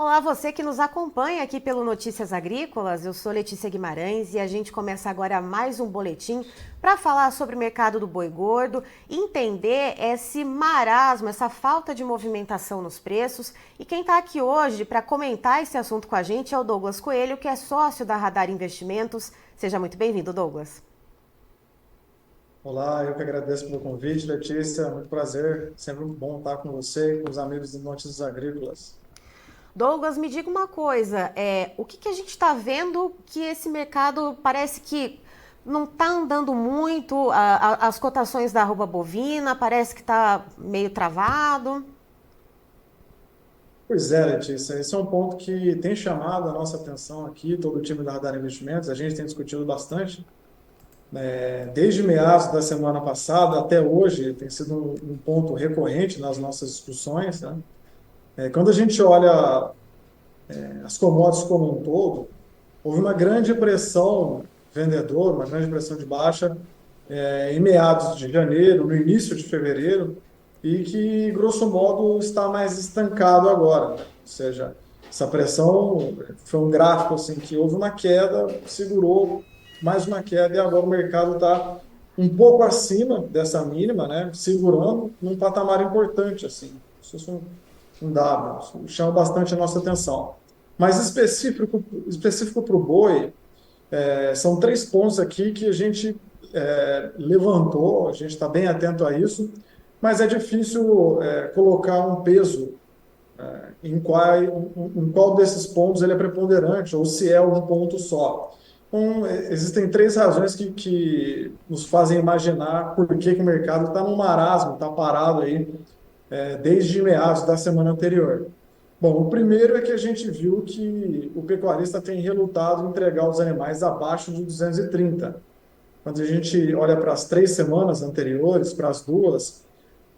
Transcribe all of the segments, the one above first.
Olá, você que nos acompanha aqui pelo Notícias Agrícolas. Eu sou Letícia Guimarães e a gente começa agora mais um boletim para falar sobre o mercado do boi gordo, entender esse marasmo, essa falta de movimentação nos preços. E quem está aqui hoje para comentar esse assunto com a gente é o Douglas Coelho, que é sócio da Radar Investimentos. Seja muito bem-vindo, Douglas. Olá, eu que agradeço pelo convite, Letícia. Muito prazer. Sempre bom estar com você e com os amigos do Notícias Agrícolas. Douglas, me diga uma coisa, o que a gente está vendo que esse mercado parece que não está andando muito, as cotações da arroba bovina parece que está meio travado. Pois é, Letícia, esse é um ponto que tem chamado a nossa atenção aqui, todo o time da Radar Investimentos. A gente tem discutido bastante, desde meados da semana passada até hoje, tem sido um ponto recorrente nas nossas discussões, né? Quando a gente olha as commodities como um todo, houve uma grande pressão vendedora, uma grande pressão de baixa em meados de janeiro, no início de fevereiro, e que, grosso modo, está mais estancado agora, né? Ou seja, essa pressão foi um gráfico assim, que houve uma queda, segurou mais uma queda, e agora o mercado está um pouco acima dessa mínima, né? Segurando num patamar importante, assim. Isso é um dado, chama bastante a nossa atenção. Mas específico para o boi, são três pontos aqui que a gente levantou, a gente está bem atento a isso, mas é difícil colocar um peso em qual desses pontos ele é preponderante, ou se é um ponto só. Então, existem três razões que nos fazem imaginar por que o mercado está num marasmo, está parado aí desde meados da semana anterior. Bom, o primeiro é que a gente viu que o pecuarista tem relutado em entregar os animais abaixo de 230. Quando a gente olha para as 3 semanas anteriores, para as duas,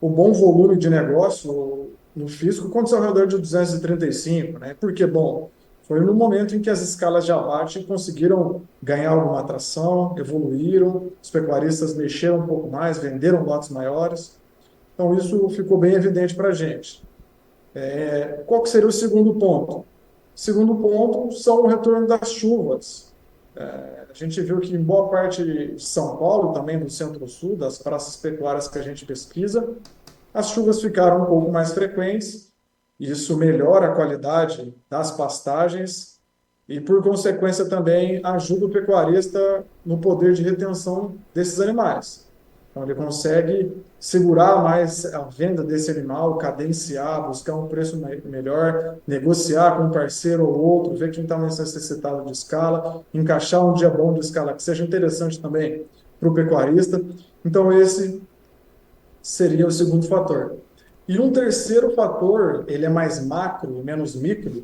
o bom volume de negócio no físico aconteceu ao redor de 235, né? Porque, bom, foi no momento em que as escalas de abate conseguiram ganhar alguma atração, evoluíram, os pecuaristas mexeram um pouco mais, venderam lotes maiores. Então, isso ficou bem evidente para a gente. Qual que seria o segundo ponto? O segundo ponto são o retorno das chuvas. A gente viu que em boa parte de São Paulo, também do Centro-Sul, das praças pecuárias que a gente pesquisa, as chuvas ficaram um pouco mais frequentes, e isso melhora a qualidade das pastagens e, por consequência, também ajuda o pecuarista no poder de retenção desses animais. Então, ele consegue segurar mais a venda desse animal, cadenciar, buscar um preço melhor, negociar com um parceiro ou outro, ver quem está mais necessitado de escala, encaixar um dia bom de escala que seja interessante também para o pecuarista. Então, esse seria o segundo fator. E um terceiro fator, ele é mais macro, menos micro,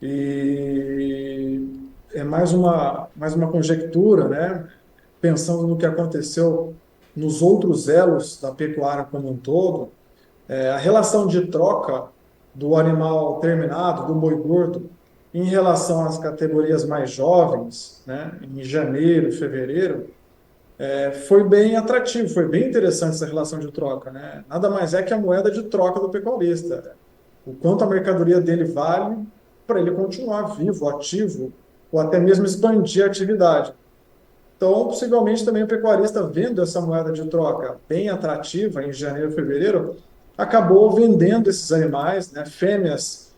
e é mais uma conjectura, né? Pensando no que aconteceu nos outros elos da pecuária como um todo, a relação de troca do animal terminado, do boi gordo, em relação às categorias mais jovens, né, em janeiro, fevereiro, foi bem atrativo, foi bem interessante essa relação de troca, né? Nada mais é que a moeda de troca do pecuarista. O quanto a mercadoria dele vale para ele continuar vivo, ativo, ou até mesmo expandir a atividade. Então, possivelmente também o pecuarista, vendo essa moeda de troca bem atrativa em janeiro, fevereiro, acabou vendendo esses animais, né? Fêmeas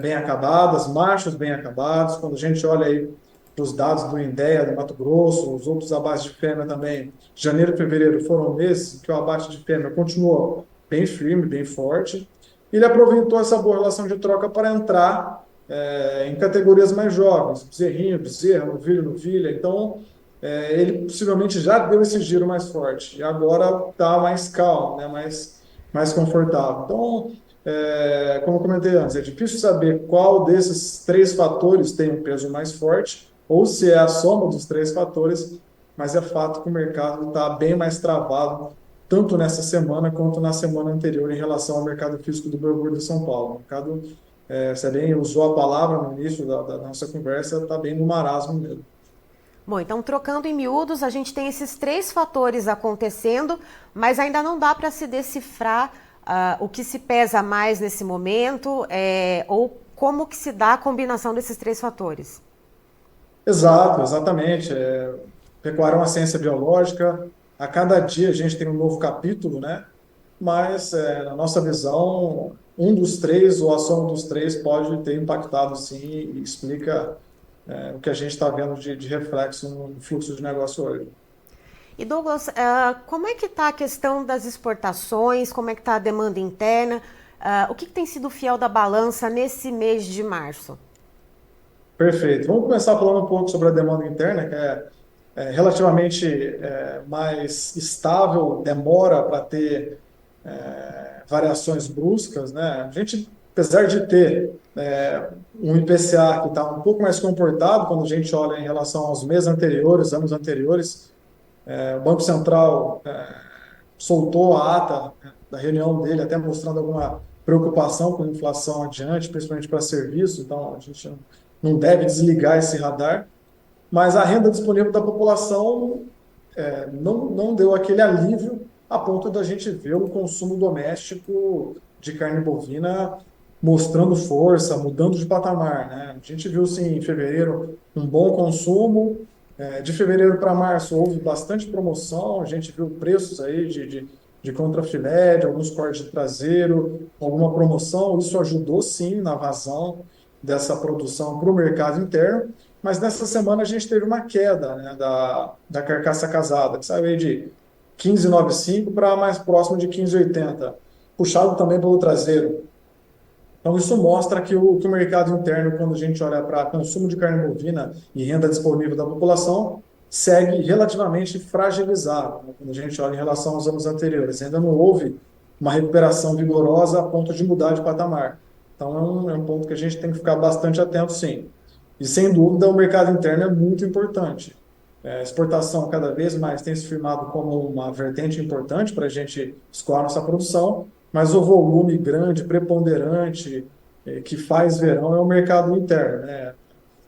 bem acabadas, machos bem acabados. Quando a gente olha aí os dados do INDEA, do Mato Grosso, os outros abates de fêmea também, janeiro e fevereiro foram meses que o abate de fêmea continuou bem firme, bem forte. Ele aproveitou essa boa relação de troca para entrar em categorias mais jovens, bezerrinho, bezerra, novilho, novilha. Então, ele possivelmente já deu esse giro mais forte e agora está mais calmo, né? mais confortável. Então, como eu comentei antes, é difícil saber qual desses três fatores tem um peso mais forte ou se é a soma dos três fatores, mas é fato que o mercado está bem mais travado, tanto nessa semana quanto na semana anterior em relação ao mercado físico do boi gordo de São Paulo. O mercado, você bem usou a palavra no início da nossa conversa, está bem no marasmo mesmo. Bom, então trocando em miúdos, a gente tem esses três fatores acontecendo, mas ainda não dá para se decifrar o que se pesa mais nesse momento, ou como que se dá a combinação desses três fatores. Exato, exatamente. Pecuária é uma ciência biológica. A cada dia a gente tem um novo capítulo, né? Mas, na nossa visão, um dos três ou a soma dos três pode ter impactado, sim, e explica, o que a gente está vendo de reflexo no fluxo de negócio hoje. E Douglas, como é que está a questão das exportações? Como é que está a demanda interna? O que tem sido o fiel da balança nesse mês de março? Perfeito. Vamos começar falando um pouco sobre a demanda interna, que relativamente mais estável, demora para ter variações bruscas, né? A gente, apesar de ter um IPCA que está um pouco mais comportado quando a gente olha em relação aos meses anteriores, anos anteriores, o Banco Central soltou a ata, né, da reunião dele, até mostrando alguma preocupação com a inflação adiante, principalmente para serviços, então a gente não deve desligar esse radar, mas a renda disponível da população não deu aquele alívio a ponto da gente ver o consumo doméstico de carne bovina mostrando força, mudando de patamar, né? A gente viu, sim, em fevereiro um bom consumo. De fevereiro para março houve bastante promoção, a gente viu preços aí de contrafilé, de alguns cortes de traseiro, alguma promoção. Isso ajudou, sim, na vazão dessa produção para o mercado interno. Mas nessa semana a gente teve uma queda, né, da carcaça casada, que saiu aí de 15,95 para mais próximo de 15,80, puxado também pelo traseiro. Então, isso mostra que o mercado interno, quando a gente olha para consumo de carne bovina e renda disponível da população, segue relativamente fragilizado, né, quando a gente olha em relação aos anos anteriores. Ainda não houve uma recuperação vigorosa a ponto de mudar de patamar. Então, é um ponto que a gente tem que ficar bastante atento, sim. E, sem dúvida, o mercado interno é muito importante. A exportação cada vez mais tem se firmado como uma vertente importante para a gente escoar nossa produção, mas o volume grande, preponderante, que faz verão é o mercado interno, né?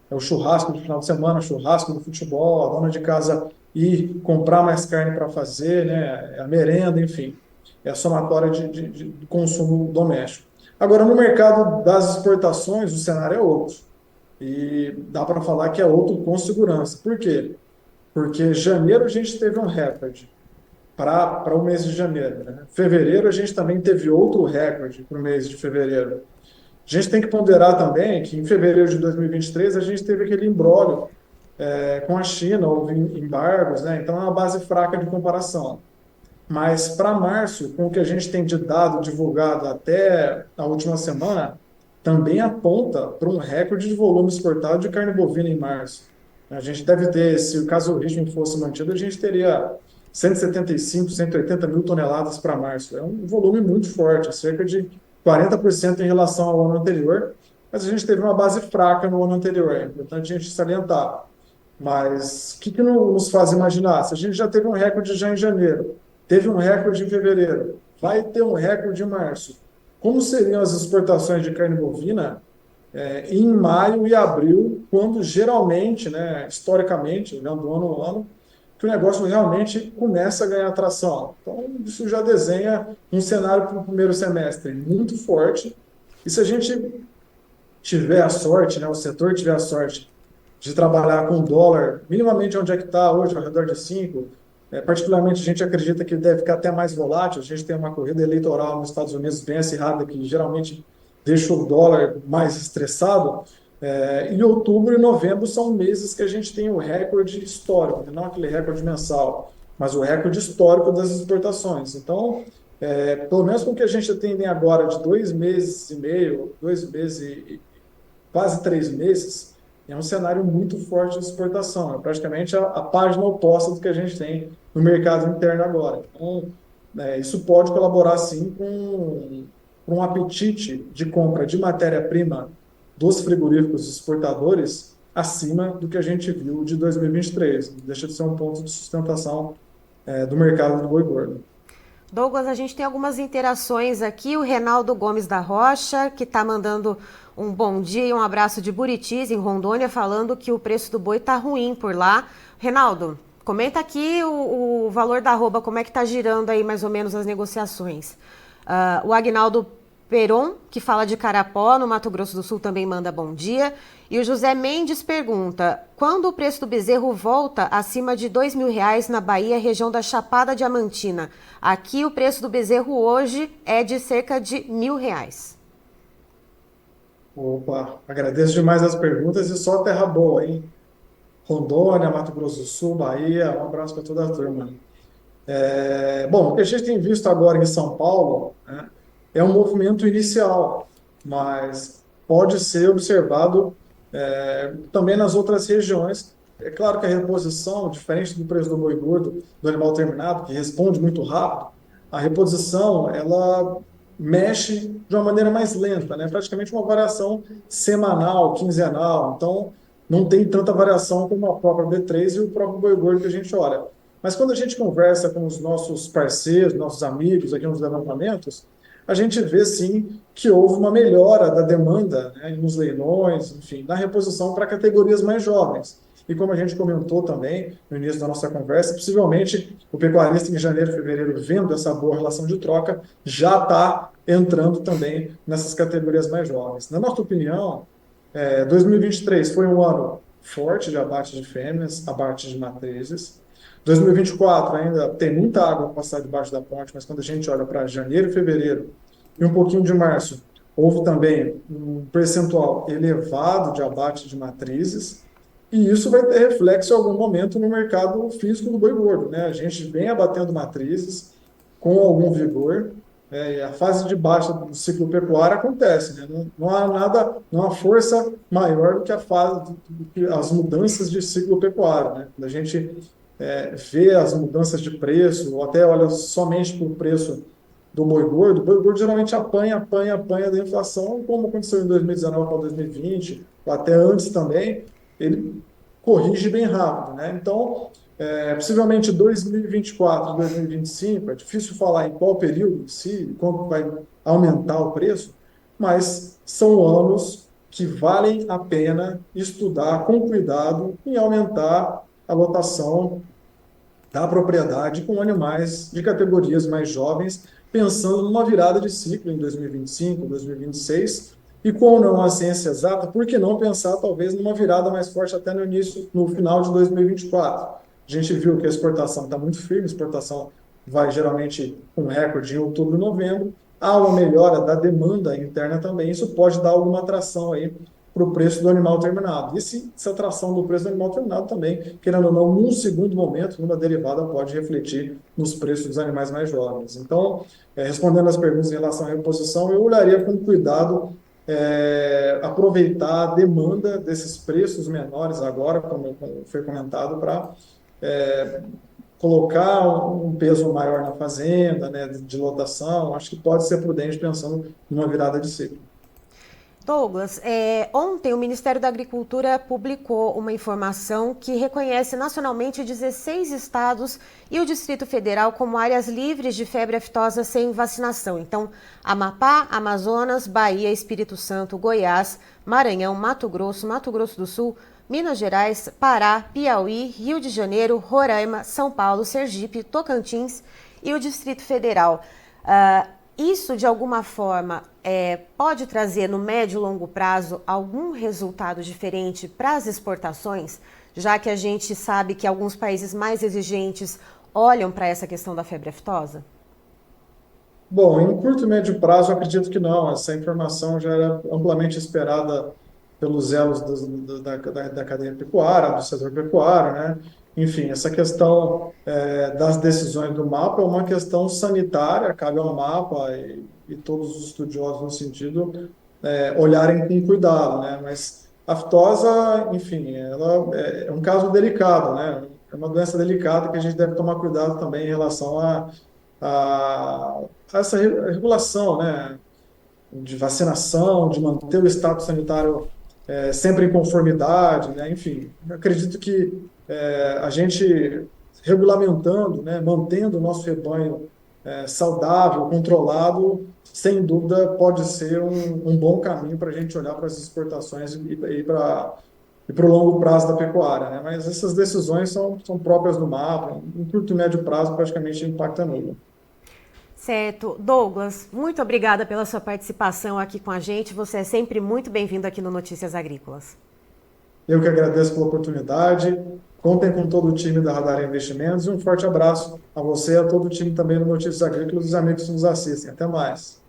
É o churrasco de final de semana, churrasco do futebol, a dona de casa ir comprar mais carne para fazer, né? É a merenda, enfim. É a somatória de consumo doméstico. Agora, no mercado das exportações, o cenário é outro. E dá para falar que é outro com segurança. Por quê? Porque janeiro a gente teve um recorde para o mês de janeiro, né? Fevereiro a gente também teve outro recorde para o mês de fevereiro. A gente tem que ponderar também que em fevereiro de 2023 a gente teve aquele imbróglio com a China, houve embargos, né? Então é uma base fraca de comparação. Mas para março, com o que a gente tem de dado divulgado até a última semana, também aponta para um recorde de volume exportado de carne bovina em março. A gente deve ter, se o caso o ritmo fosse mantido, a gente teria 175, 180 mil toneladas para março. É um volume muito forte, cerca de 40% em relação ao ano anterior, mas a gente teve uma base fraca no ano anterior, é importante a gente salientar. Mas o que nos faz imaginar? Se a gente já teve um recorde já em janeiro, teve um recorde em fevereiro, vai ter um recorde em março. Como seriam as exportações de carne bovina em maio e abril, quando geralmente, né, historicamente, olhando ano a ano, que o negócio realmente começa a ganhar tração. Então, isso já desenha um cenário para o primeiro semestre muito forte. E se a gente tiver a sorte, né, o setor tiver a sorte de trabalhar com o dólar minimamente onde é que está hoje, ao redor de 5, particularmente a gente acredita que ele deve ficar até mais volátil. A gente tem uma corrida eleitoral nos Estados Unidos bem acirrada, que geralmente deixa o dólar mais estressado. Em outubro e novembro são meses que a gente tem o recorde histórico, não aquele recorde mensal, mas o recorde histórico das exportações. Então, pelo menos com o que a gente tem agora de 2 meses e meio, 2 meses e quase 3 meses, é um cenário muito forte de exportação. É praticamente a página oposta do que a gente tem no mercado interno agora. Então, isso pode colaborar, sim, com um apetite de compra de matéria-prima dos frigoríficos exportadores acima do que a gente viu de 2023. Deixa de ser um ponto de sustentação do mercado do boi gordo. Douglas, a gente tem algumas interações aqui. O Reinaldo Gomes da Rocha, que está mandando um bom dia e um abraço de Buritis, em Rondônia, falando que o preço do boi está ruim por lá. Reinaldo, comenta aqui o valor da arroba, como é que está girando aí mais ou menos as negociações. O Agnaldo Peron, que fala de Carapó, no Mato Grosso do Sul, também manda bom dia. E o José Mendes pergunta, quando o preço do bezerro volta acima de R$ 2.000 na Bahia, região da Chapada Diamantina? Aqui o preço do bezerro hoje é de cerca de R$ 1.000. Opa, agradeço demais as perguntas e só terra boa, hein? Rondônia, Mato Grosso do Sul, Bahia, um abraço para toda a turma. Bom, o que a gente tem visto agora em São Paulo, né, é um movimento inicial, mas pode ser observado também nas outras regiões. É claro que a reposição, diferente do preço do boi gordo, do animal terminado, que responde muito rápido, a reposição ela mexe de uma maneira mais lenta, né? Praticamente uma variação semanal, quinzenal. Então, não tem tanta variação como a própria B3 e o próprio boi gordo que a gente olha. Mas quando a gente conversa com os nossos parceiros, nossos amigos aqui nos levantamentos, a gente vê sim que houve uma melhora da demanda, né, nos leilões, enfim, na reposição para categorias mais jovens. E como a gente comentou também no início da nossa conversa, possivelmente o pecuarista em janeiro, fevereiro, vendo essa boa relação de troca, já está entrando também nessas categorias mais jovens. Na nossa opinião, 2023 foi um ano forte de abate de fêmeas, abate de matrizes. 2024 ainda tem muita água para passar debaixo da ponte, mas quando a gente olha para janeiro, fevereiro e um pouquinho de março, houve também um percentual elevado de abate de matrizes, e isso vai ter reflexo em algum momento no mercado físico do boi gordo, né? A gente vem abatendo matrizes com algum vigor, e a fase de baixa do ciclo pecuário acontece, né? Não há nada, não há força maior do que a fase, do que as mudanças de ciclo pecuário, né? Quando a gente vê as mudanças de preço, ou até olha somente para o preço do o boi gordo geralmente apanha da inflação, como aconteceu em 2019 para 2020, ou até antes também, ele corrige bem rápido, né? Então, possivelmente 2024, 2025, é difícil falar em qual período em si, quando vai aumentar o preço, mas são anos que valem a pena estudar com cuidado e aumentar a lotação da propriedade com animais de categorias mais jovens, pensando numa virada de ciclo em 2025, 2026, e com não a ciência exata, por que não pensar talvez numa virada mais forte até no início, no final de 2024? A gente viu que a exportação está muito firme, a exportação vai geralmente com recorde em outubro e novembro, há uma melhora da demanda interna também, isso pode dar alguma atração aí para o preço do animal terminado. E essa atração do preço do animal terminado também, querendo ou não, num segundo momento, numa derivada, pode refletir nos preços dos animais mais jovens. Então, respondendo às perguntas em relação à reposição, eu olharia com cuidado aproveitar a demanda desses preços menores agora, como foi comentado, para colocar um peso maior na fazenda, né, de lotação. Acho que pode ser prudente pensando numa virada de ciclo. Douglas, ontem o Ministério da Agricultura publicou uma informação que reconhece nacionalmente 16 estados e o Distrito Federal como áreas livres de febre aftosa sem vacinação. Então, Amapá, Amazonas, Bahia, Espírito Santo, Goiás, Maranhão, Mato Grosso do Sul, Minas Gerais, Pará, Piauí, Rio de Janeiro, Roraima, São Paulo, Sergipe, Tocantins e o Distrito Federal. Isso, de alguma forma, pode trazer no médio e longo prazo algum resultado diferente para as exportações, já que a gente sabe que alguns países mais exigentes olham para essa questão da febre aftosa? Bom, em curto e médio prazo, eu acredito que não. Essa informação já era amplamente esperada pelos elos da cadeia pecuária, do setor pecuário, né? Enfim, essa questão das decisões do mapa é uma questão sanitária, cabe ao mapa e todos os estudiosos no sentido olharem com cuidado, né? Mas a aftosa, enfim, ela é um caso delicado, né? É uma doença delicada que a gente deve tomar cuidado também em relação a essa regulação, né, de vacinação, de manter o status sanitário sempre em conformidade, né, enfim, acredito que a gente regulamentando, né, mantendo o nosso rebanho saudável, controlado, sem dúvida pode ser um bom caminho para a gente olhar para as exportações e para o longo prazo da pecuária, né? Mas essas decisões são próprias do mapa, em curto e médio prazo praticamente impacta nulo. Certo. Douglas, muito obrigada pela sua participação aqui com a gente. Você é sempre muito bem-vindo aqui no Notícias Agrícolas. Eu que agradeço pela oportunidade. Contem com todo o time da Radar Investimentos e um forte abraço a você e a todo o time também do Notícias Agrícolas e os amigos que nos assistem. Até mais.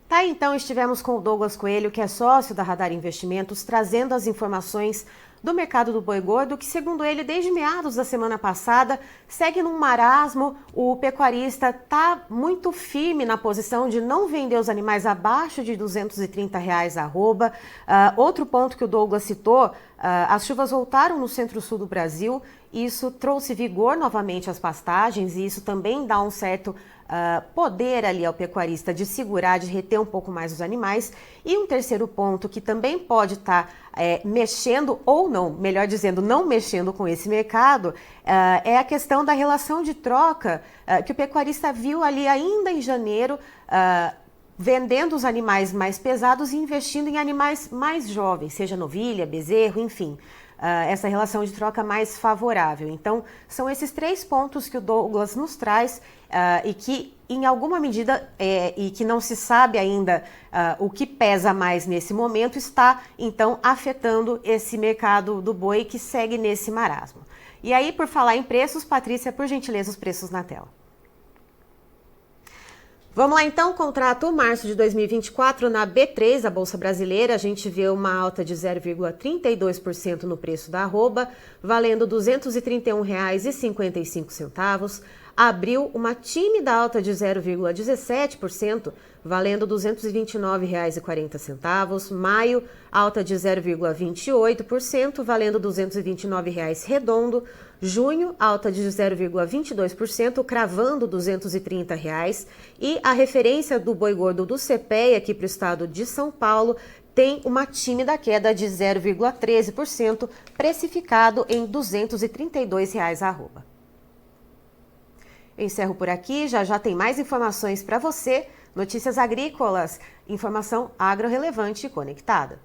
Tá, então estivemos com o Douglas Coelho, que é sócio da Radar Investimentos, trazendo as informações do mercado do boi gordo, que segundo ele, desde meados da semana passada, segue num marasmo. O pecuarista está muito firme na posição de não vender os animais abaixo de R$ 230 arroba. Outro ponto que o Douglas citou, as chuvas voltaram no centro-sul do Brasil, isso trouxe vigor novamente às pastagens e isso também dá um certo poder ali ao pecuarista de segurar, de reter um pouco mais os animais. E um terceiro ponto que também pode estar mexendo ou não, melhor dizendo, não mexendo com esse mercado, é a questão da relação de troca que o pecuarista viu ali ainda em janeiro, vendendo os animais mais pesados e investindo em animais mais jovens, seja novilha, bezerro, enfim. Essa relação de troca mais favorável. Então, são esses três pontos que o Douglas nos traz e que, em alguma medida, e que não se sabe ainda o que pesa mais nesse momento, está, então, afetando esse mercado do boi que segue nesse marasmo. E aí, por falar em preços, Patrícia, por gentileza, os preços na tela. Vamos lá então, contrato março de 2024 na B3, a Bolsa Brasileira, a gente vê uma alta de 0,32% no preço da arroba, valendo R$ 231,55. Abril, uma tímida alta de 0,17%, valendo R$ 229,40. Maio, alta de 0,28%, valendo R$ 229 redondo. Junho, alta de 0,22%, cravando R$ 230. E a referência do boi gordo do CPEA aqui para o estado de São Paulo tem uma tímida queda de 0,13%, precificado em R$ 232 arroba. Eu encerro por aqui, já tem mais informações para você. Notícias Agrícolas, informação agro-relevante e conectada.